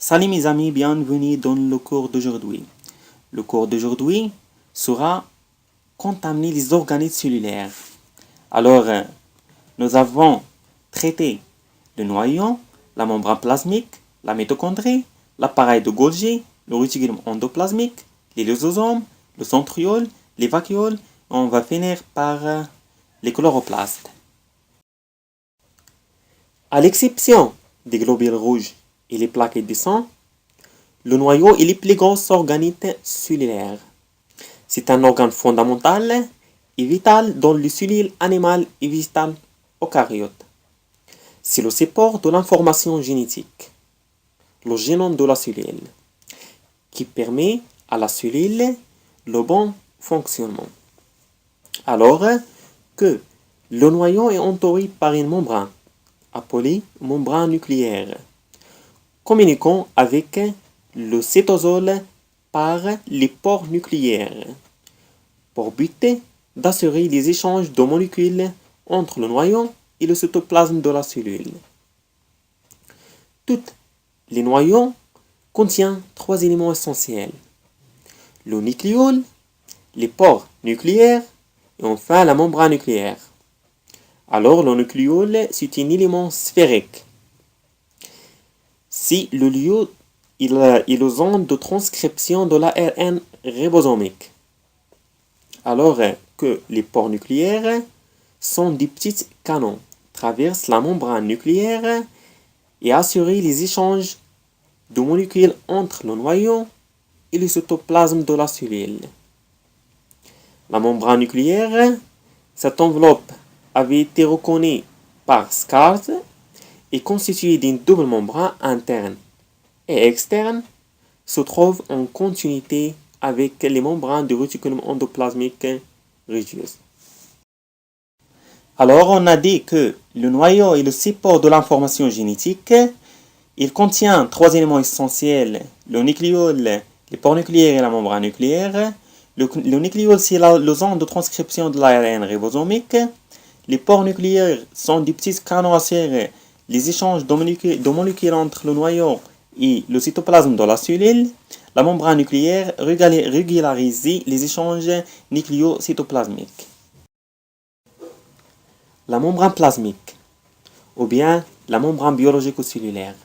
Salut mes amis, bienvenue dans le cours d'aujourd'hui. Le cours d'aujourd'hui sera contaminer les organismes cellulaires. Alors, nous avons traité le noyau, la membrane plasmique, la mitochondrie, l'appareil de Golgi, le réticulum endoplasmique, les lysosomes, le centriole, les vacuoles. On va finir par les chloroplastes. À l'exception des globules rouges et les plaquettes de sang, le noyau est le plus gros organisme cellulaire. C'est un organe fondamental et vital dans les cellules animales et végétales eucaryotes. C'est le support de l'information génétique, le génome de la cellule, qui permet à la cellule le bon fonctionnement. Alors que le noyau est entouré par une membrane, appelée membrane nucléaire, communiquant avec le cytosol par les pores nucléaires, pour but d'assurer les échanges de molécules entre le noyau et le cytoplasme de la cellule. Tous les noyaux contiennent trois éléments essentiels: le nucléole, les pores nucléaires et enfin la membrane nucléaire. Alors le nucléole, c'est un élément sphérique. C'est le lieu et le zone de transcription de l'ARN ribosomique. Alors que les pores nucléaires sont des petits canons, traversent la membrane nucléaire et assurent les échanges de molécules entre le noyau et le cytoplasme de la cellule. La membrane nucléaire, cette enveloppe avait été reconnue par Scars et constituée d'une double membrane interne et externe, se trouve en continuité avec les membranes du réticulum endoplasmique regius. Alors, on a dit que le noyau est le support de l'information génétique. Il contient trois éléments essentiels: le nucléole, les pores nucléaires et la membrane nucléaire. Le nucléole, c'est le zone de transcription de l'ARN ribosomique. Les pores nucléaires sont des petits canaux assurés les échanges de molécules entre le noyau et le cytoplasme de la cellule. La membrane nucléaire régularise les échanges nucléocytoplasmiques. La membrane plasmique, ou bien la membrane biologico-cellulaire,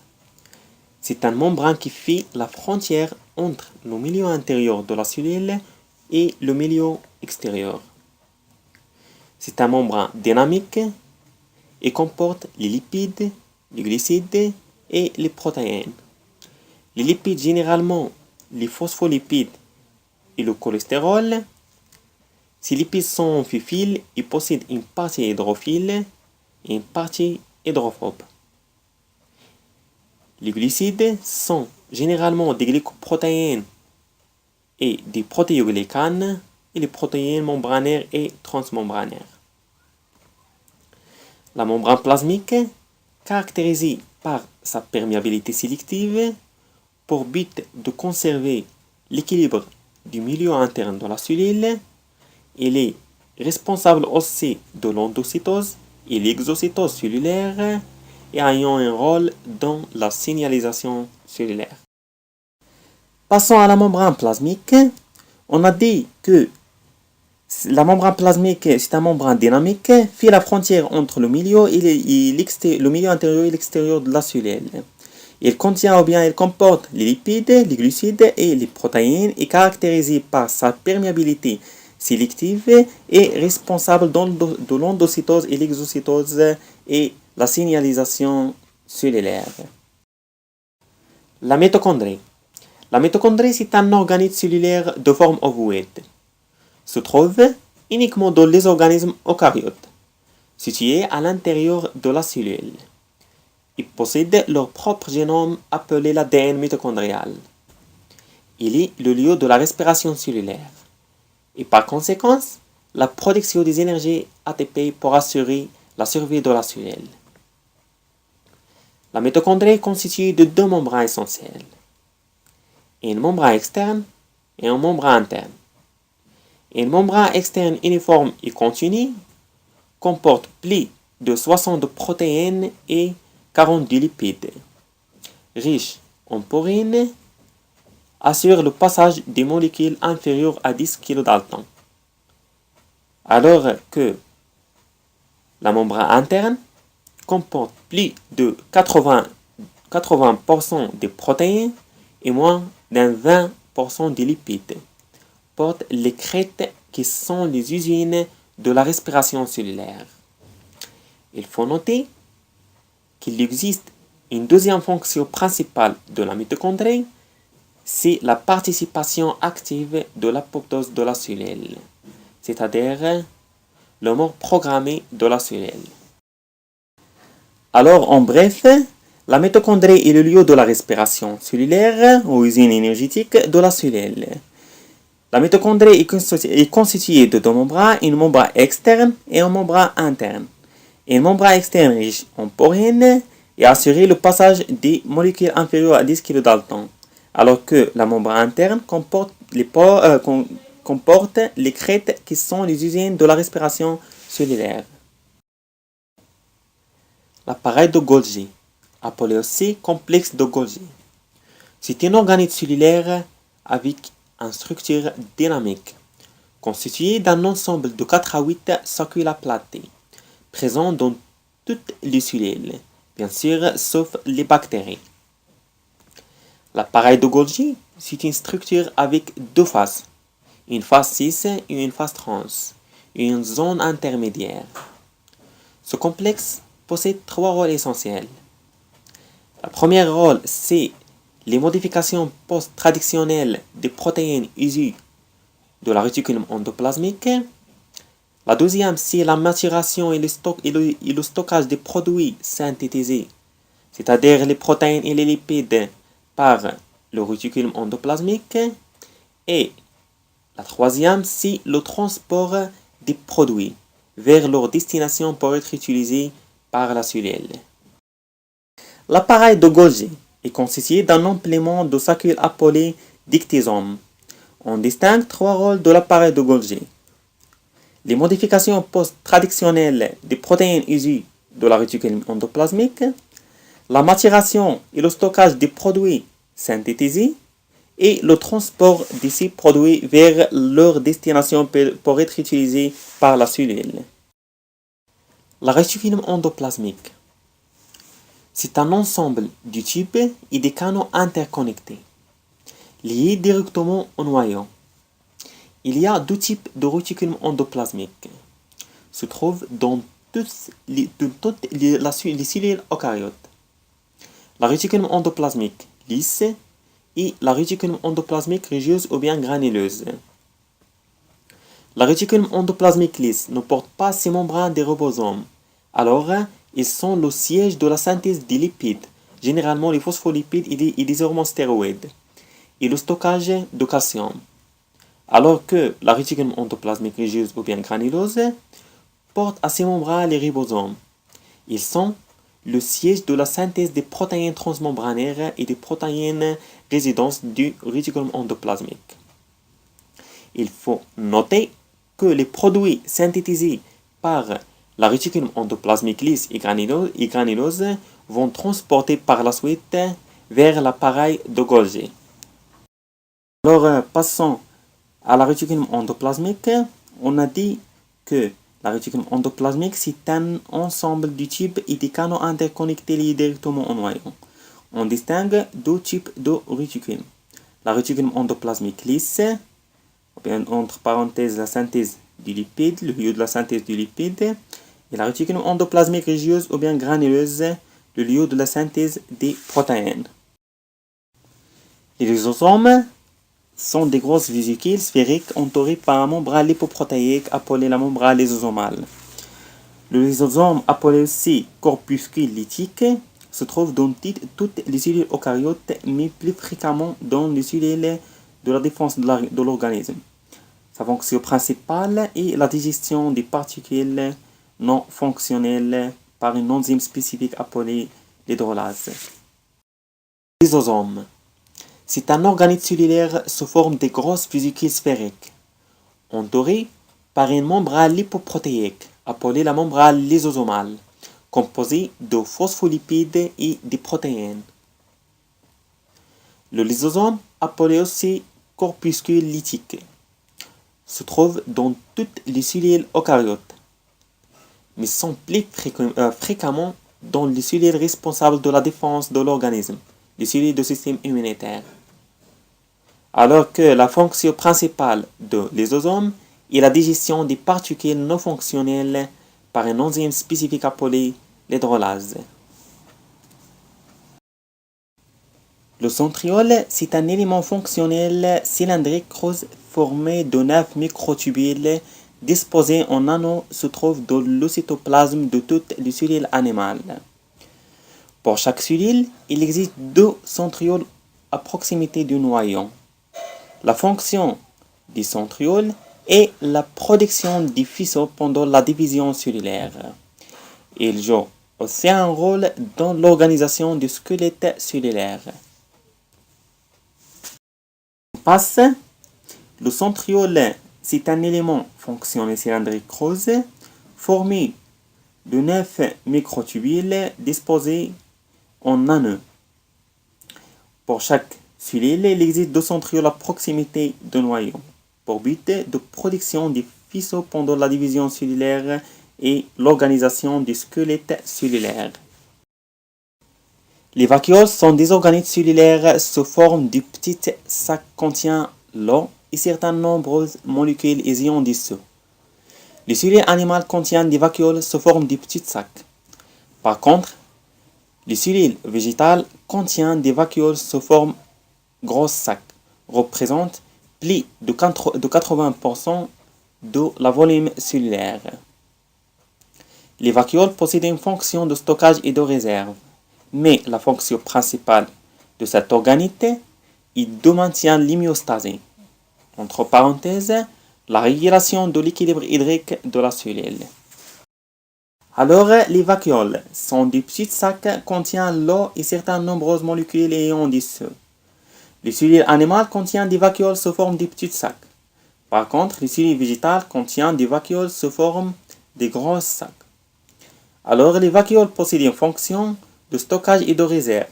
c'est une membrane qui fait la frontière entre le milieu intérieur de la cellule et le milieu extérieur. C'est une membrane dynamique et comporte les lipides, les glucides et les protéines. Les lipides, généralement les phospholipides et le cholestérol. Ces lipides sont amphiphiles et possèdent une partie hydrophile et une partie hydrophobe. Les glucides sont généralement des glycoprotéines et des protéoglycanes et les protéines membranaires et transmembranaires. La membrane plasmique, caractérisée par sa perméabilité sélective, pour but de conserver l'équilibre du milieu interne de la cellule, elle est responsable aussi de l'endocytose et l'exocytose cellulaire et ayant un rôle dans la signalisation cellulaire. Passons à la membrane plasmique. On a dit que la membrane plasmique, c'est une membrane dynamique, fait la frontière entre le milieu le milieu intérieur et l'extérieur de la cellule. Il contient ou bien il comporte les lipides, les glucides et les protéines et caractérisé par sa perméabilité sélective et responsable de l'endocytose et l'exocytose et la signalisation cellulaire. La mitochondrie. La mitochondrie, c'est un organisme cellulaire de forme ovoïde. Se trouve uniquement dans les organismes eucaryotes, situés à l'intérieur de la cellule. Ils possèdent leur propre génome appelé l'ADN mitochondrial. Il est le lieu de la respiration cellulaire et par conséquent la production des énergies ATP pour assurer la survie de la cellule. La mitochondrie est constituée de deux membranes essentielles, une membrane externe et une membrane interne. Une membrane externe uniforme et continue comporte plus de 60 protéines et 42 lipides, riches en porine assure le passage des molécules inférieures à 10 kDa, alors que la membrane interne comporte plus de 80% des protéines et moins d'un 20% des lipides, porte les crêtes qui sont les usines de la respiration cellulaire. Il faut noter qu'il existe une deuxième fonction principale de la mitochondrie, c'est la participation active de l'apoptose de la cellule, c'est-à-dire le mort programmé de la cellule. Alors, en bref, la mitochondrie est le lieu de la respiration cellulaire ou usine énergétique de la cellule. La mitochondrie est constituée de deux membranes, une membrane externe et une membrane interne. Une membrane externe riche en porine et assurer le passage des molécules inférieures à 10 kDa, alors que la membrane interne comporte les crêtes qui sont les usines de la respiration cellulaire. L'appareil de Golgi, appelé aussi complexe de Golgi, c'est un organisme cellulaire avec une structure dynamique, constitué d'un ensemble de 4 à 8 saccules aplatées, présents dans toutes les cellules, bien sûr, sauf les bactéries. L'appareil de Golgi, c'est une structure avec deux faces, une face cis et une face trans, et une zone intermédiaire. Ce complexe possède 3 rôles essentiels. Le premier rôle, c'est les modifications post-traductionnelles des protéines issues de la réticulum endoplasmique. La deuxième, c'est la maturation et le stockage des produits synthétisés, c'est-à-dire les protéines et les lipides, par le réticulum endoplasmique. Et la troisième, c'est le transport des produits vers leur destination pour être utilisés par la cellule. L'appareil de Golgi est constitué d'un complément de saccules appelé dictysome. On distingue 3 rôles de l'appareil de Golgi. Les modifications post-traductionnelles des protéines issues de la réticulum endoplasmique, la maturation et le stockage des produits synthétisés et le transport de ces produits vers leur destination pour être utilisés par la cellule. La réticulum endoplasmique, c'est un ensemble de tubes et des canaux interconnectés, liés directement au noyau. Il y a 2 types de réticulum endoplasmique, se trouvent dans toutes les cellules eucaryotes. La réticulum endoplasmique lisse et la réticulum endoplasmique rugieuse ou bien granuleuse. La réticulum endoplasmique lisse ne porte pas ces membranes des ribosomes. Alors, ils sont le siège de la synthèse des lipides, généralement les phospholipides et des hormones stéroïdes, et le stockage de calcium. Alors que la réticulum endoplasmique rugieuse ou bien granuleuse porte à ces membranes les ribosomes. Ils sont le siège de la synthèse des protéines transmembranaires et des protéines résidences du réticulum endoplasmique. Il faut noter que les produits synthétisés par la réticulum endoplasmique lisse et granuleuse vont transporter par la suite vers l'appareil de Golgi. Alors, passons à la réticulum endoplasmique. On a dit que la réticulum endoplasmique, c'est un ensemble de tubes et des canaux interconnectés liés directement au noyau. On distingue 2 types de réticulum. La réticulum endoplasmique lisse, ou bien entre parenthèses la synthèse du lipide, le lieu de la synthèse du lipide, et la réticulum endoplasmique rugieuse ou bien granuleuse, le lieu de la synthèse des protéines. Les lysosomes sont des grosses vésicules sphériques entourées par un membrane lipoprotéique appelé la membrane lysosomale. Le lysosome, appelé aussi corpuscule lytique, se trouve dans toutes les cellules eucaryotes, mais plus fréquemment dans les cellules de la défense de l'organisme. Sa fonction principale est la digestion des particules non fonctionnelles par une enzyme spécifique appelée l'hydrolase. Lysosome. C'est un organisme cellulaire sous forme de grosses vésicules sphériques, entourées par une membrane lipoprotéique appelée la membrane lysosomale, composée de phospholipides et de protéines. Le lysosome, appelé aussi corpuscule lytique, se trouve dans toutes les cellules eucaryotes, mais sont plus fréquemment dans les cellules responsables de la défense de l'organisme, les cellules du système immunitaire. Alors que la fonction principale de lysosome est la digestion des particules non fonctionnelles par un enzyme spécifique appelé l'hydrolase. Le centriole, c'est un élément fonctionnel cylindrique rose formé de 9 microtubules disposés en anneaux se trouve dans le cytoplasme de toutes les cellules animales. Pour chaque cellule, il existe 2 centrioles à proximité du noyau. La fonction du centriole est la production des faisceaux pendant la division cellulaire. Il joue aussi un rôle dans l'organisation du squelette cellulaire. Le centriole, c'est un élément fonctionnel cylindrique rose formé de 9 microtubules disposés en anneaux. Pour chaque cellule, il existe 2 centrioles à proximité du noyau pour but de production des faisceaux pendant la division cellulaire et l'organisation du squelette cellulaire. Les vacuoles sont des organettes cellulaires sous forme de petits sacs contenant l'eau et certaines nombreuses molécules et ions dissous. Les cellules animales contiennent des vacuoles sous forme de petits sacs. Par contre, les cellules végétales contiennent des vacuoles sous forme de gros sacs, représentent plus de 80% de la volume cellulaire. Les vacuoles possèdent une fonction de stockage et de réserve, mais la fonction principale de cette organite est de maintien de l'homéostase, entre parenthèses, la régulation de l'équilibre hydrique de la cellule. Alors, les vacuoles sont des petits sacs contenant l'eau et certaines nombreuses molécules et ions dissous. Les cellules animales contiennent des vacuoles sous forme de petits sacs. Par contre, les cellules végétales contiennent des vacuoles sous forme de gros sacs. Alors, les vacuoles possèdent une fonction de stockage et de réserve,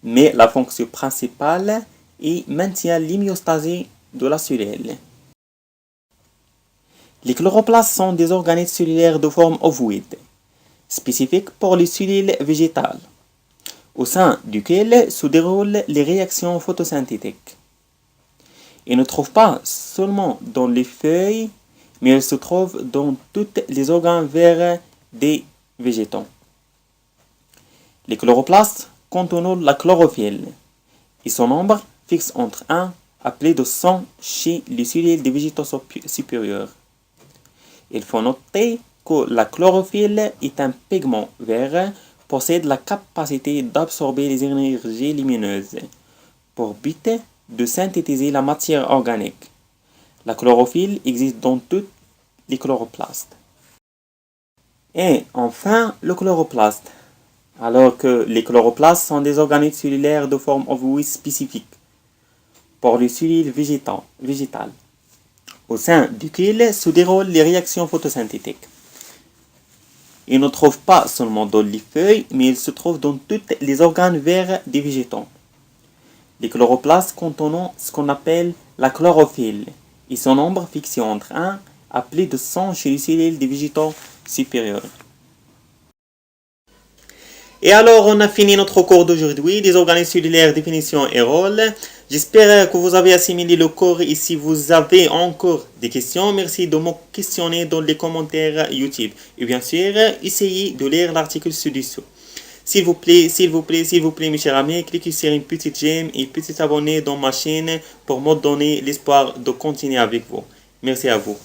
mais la fonction principale est maintien l'homéostase de la cellule. Les chloroplastes sont des organettes cellulaires de forme ovoïde, spécifiques pour les cellules végétales, au sein duquel se déroulent les réactions photosynthétiques. Ils ne trouvent pas seulement dans les feuilles, mais ils se trouvent dans tous les organes verts des végétaux. Les chloroplastes contiennent la chlorophylle et son nombre fixe entre 1 appelé de 100 chez les cellules des végétaux supérieurs. Il faut noter que la chlorophylle est un pigment vert, possède la capacité d'absorber les énergies lumineuses pour but de synthétiser la matière organique. La chlorophylle existe dans tous les chloroplastes. Et enfin, le chloroplaste. Alors que les chloroplastes sont des organettes cellulaires de forme ovoïde spécifique pour les cellules végétales, au sein duquel se déroulent les réactions photosynthétiques. Ils ne trouvent pas seulement dans les feuilles, mais ils se trouvent dans tous les organes verts des végétaux. Les chloroplastes contiennent ce qu'on appelle la chlorophylle, et son nombre fixé entre 1 à plus de 100 chez les cellules des végétaux supérieurs. Et alors, on a fini notre cours d'aujourd'hui, des organes cellulaires, définition et rôle. J'espère que vous avez assimilé le cours et si vous avez encore des questions, merci de me questionner dans les commentaires YouTube. Et bien sûr, essayez de lire l'article ci-dessous. S'il vous plaît, mes chers amis, cliquez sur une petite j'aime et petit abonné dans ma chaîne pour me donner l'espoir de continuer avec vous. Merci à vous.